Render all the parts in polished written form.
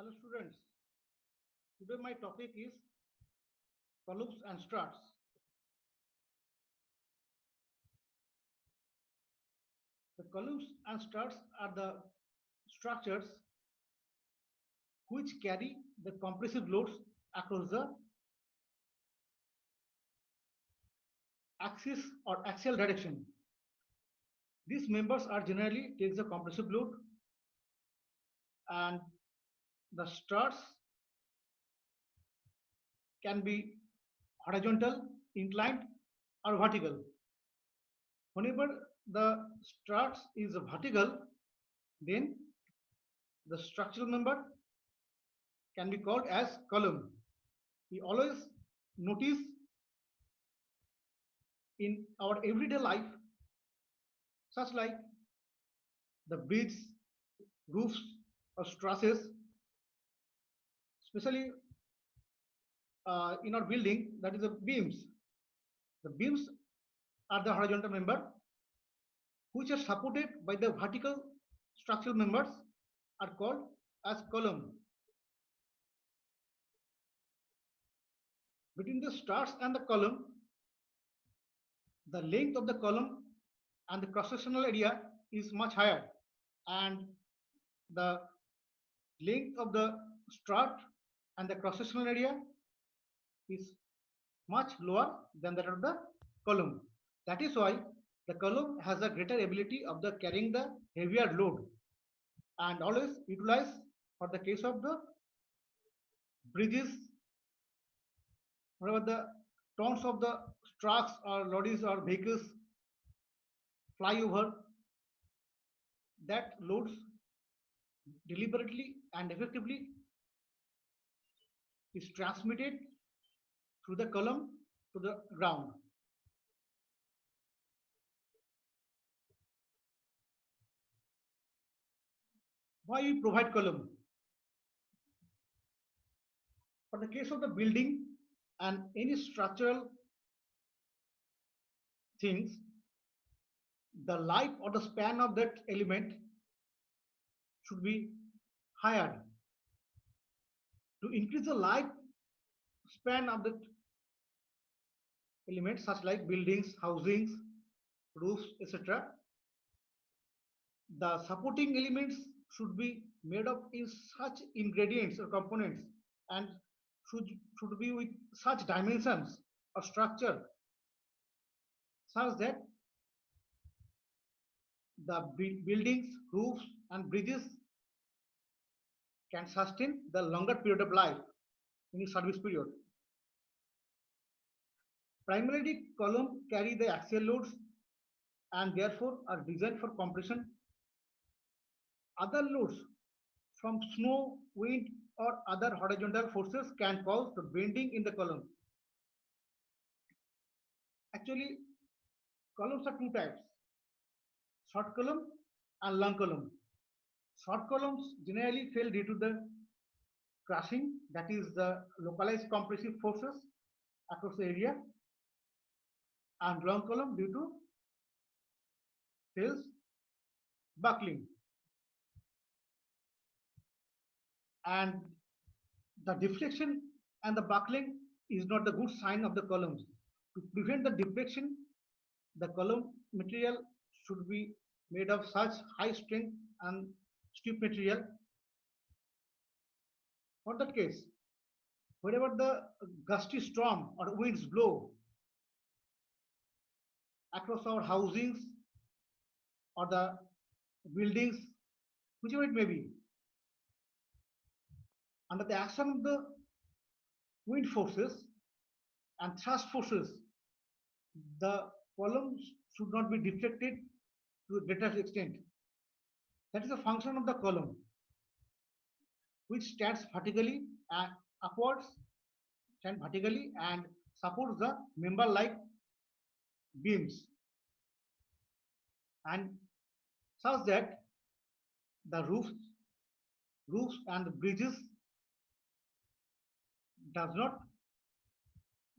Hello students, today my topic is columns and struts. The columns and struts are the structures which carry the compressive loads across the axis or axial direction. These members are generally takes the compressive load, and the struts can be horizontal, inclined or vertical. Whenever the struts is vertical, then the structural member can be called as column. We always notice in our everyday life, such like the bridges, roofs, or trusses, especially in our building, that is the beams. The beams are the horizontal member which are supported by the vertical structural members are called as column. Between the struts and the column, the length of the column and the cross-sectional area is much higher, and the length of the strut and the cross-sectional area is much lower than that of the column. That is why the column has a greater ability of the carrying the heavier load and always utilized for the case of the bridges, whenever the tons of the trucks or lorries or vehicles fly over, that loads deliberately and effectively is transmitted through the column to the ground. Why we provide column? For the case of the building and any structural things, the life or the span of that element should be higher. To increase the life span of that element, such like buildings, housings, roofs, etc., the supporting elements should be made of in such ingredients or components and should be with such dimensions or structure such that the buildings, roofs and bridges can sustain the longer period of life in its service period. Primarily, columns carry the axial loads and therefore are designed for compression. Other loads from snow, wind or other horizontal forces can cause the bending in the column. Actually, columns are two types: short column and long column. Short columns generally fail due to the crushing, that is the localized compressive forces across the area, and long column due to fails buckling. And the deflection and the buckling is not the good sign of the columns. To prevent the deflection, the column material should be made of such high strength and stiff material. For that case, wherever the gusty storm or winds blow across our housings or the buildings, whichever it may be, under the action of the wind forces and thrust forces, the columns should not be deflected to a greater extent. That is a function of the column, which stands vertically and upwards, stand vertically and supports the member like beams, and such that the roofs and the bridges does not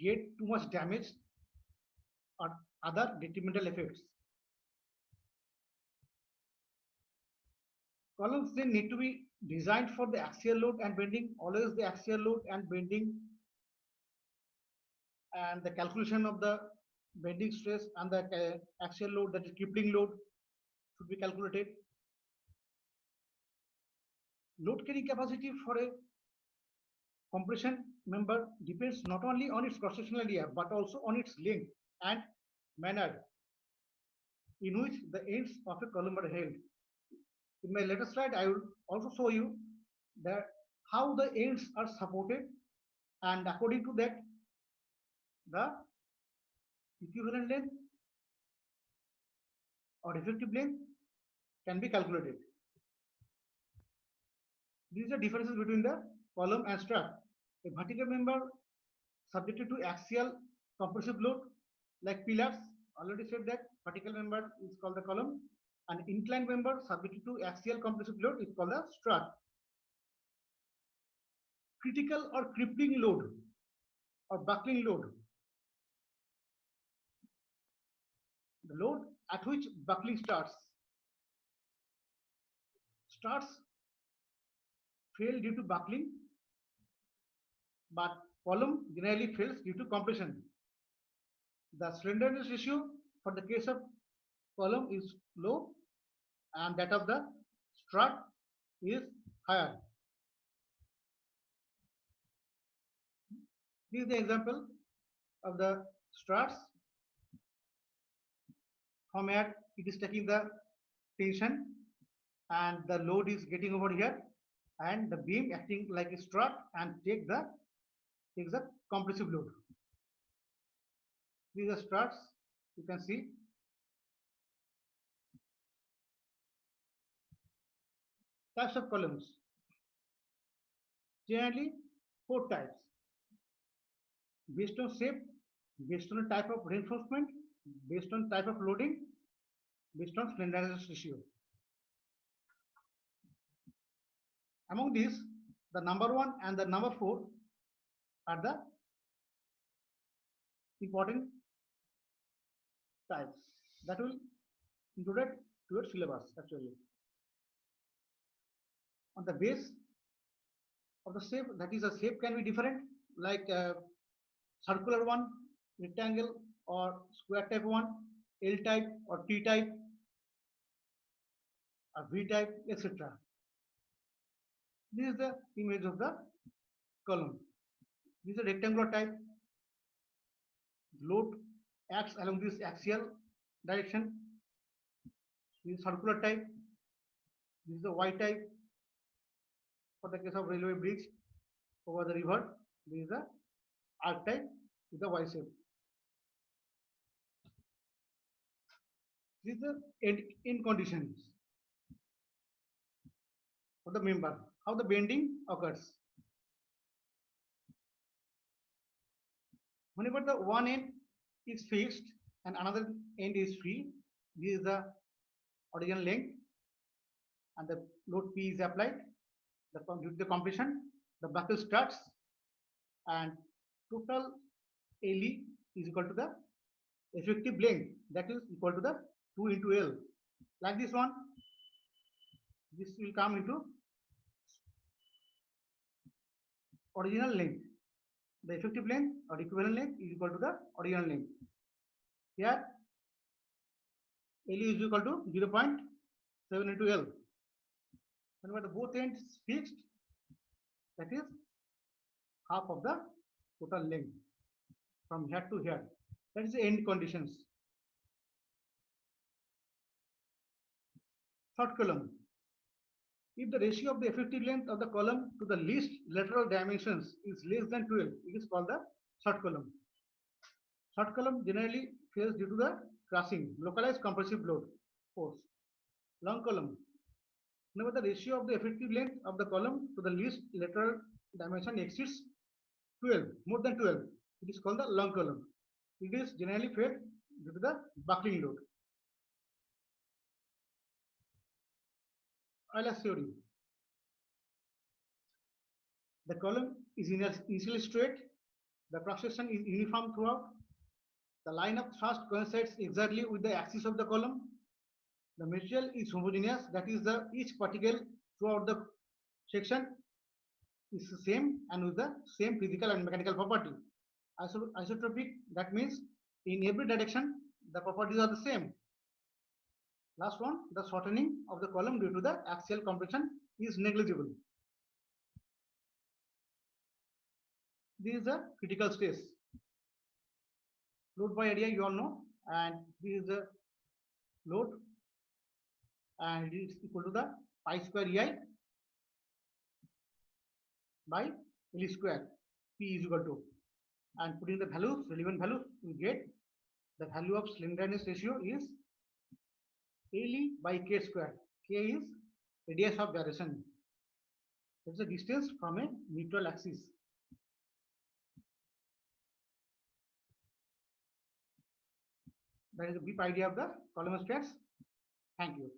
get too much damage or other detrimental effects. Columns then need to be designed for the axial load and bending. Always the axial load and bending and the calculation of the bending stress and the axial load, that is crippling load, should be calculated. Load carrying capacity for a compression member depends not only on its cross-sectional area but also on its length and manner in which the ends of a column are held. In my later slide, I will also show you that how the ends are supported, and according to that, the equivalent length or effective length can be calculated. These are differences between the column and strut. A vertical member subjected to axial compressive load like pillars, already said that vertical member is called the column, and inclined member subjected to axial compressive load is called the strut. Critical or crippling load or buckling load, the load at which buckling starts fail due to buckling, but column generally fails due to compression. The slenderness ratio for the case of column is low and that of the strut is higher. This is the example of the struts. From here it is taking the tension and the load is getting over here, and the beam acting like a strut and takes the compressive load. These are struts, you can see. Types of columns, generally 4 types, based on shape, based on a type of reinforcement, based on type of loading, based on slenderness ratio. Among these, the number 1 and the number 4 are the important types that will included to your syllabus actually. On the base of the shape, that is, a shape can be different, like circular one, rectangle or square type one, L type or T type, or V type, etc. This is the image of the column. This is a rectangular type. Load acts along this axial direction. This is circular type. This is the Y type. For the case of railway bridge over the river, this is the arc type with the Y shape. This is the end conditions of the member, how the bending occurs. Whenever the one end is fixed and another end is free, this is the original length, and the load P is applied. Due to the compression, the buckle starts, and total LE is equal to the effective length, that is equal to the 2 into L. Like this one, this will come into original length. The effective length or equivalent length is equal to the original length. Here, LE is equal to 0.7 into L. Whenever the both ends fixed, that is half of the total length from here to here. That is the end conditions. Short column. If the ratio of the effective length of the column to the least lateral dimensions is less than 12, it is called the short column. Short column generally fails due to the crushing, localized compressive load force. Long column. Whenever the ratio of the effective length of the column to the least lateral dimension exceeds 12, more than 12, it is called the long column. It is generally failed due to the buckling load. Euler's theory. The column is initially straight. The cross section is uniform throughout. The line of thrust coincides exactly with the axis of the column. The material is homogeneous, that is the each particle throughout the section is the same and with the same physical and mechanical property. Isotropic, that means in every direction the properties are the same. Last one, the shortening of the column due to the axial compression is negligible. This is the critical stress. Load by area you all know, and this is the load, and it is equal to the pi square EI by L square. P is equal to, and putting the values, relevant values, we get the value of slenderness ratio is LE by K square. K is radius of gyration. It's the distance from a neutral axis. That is a brief idea of the column stress. Thank you.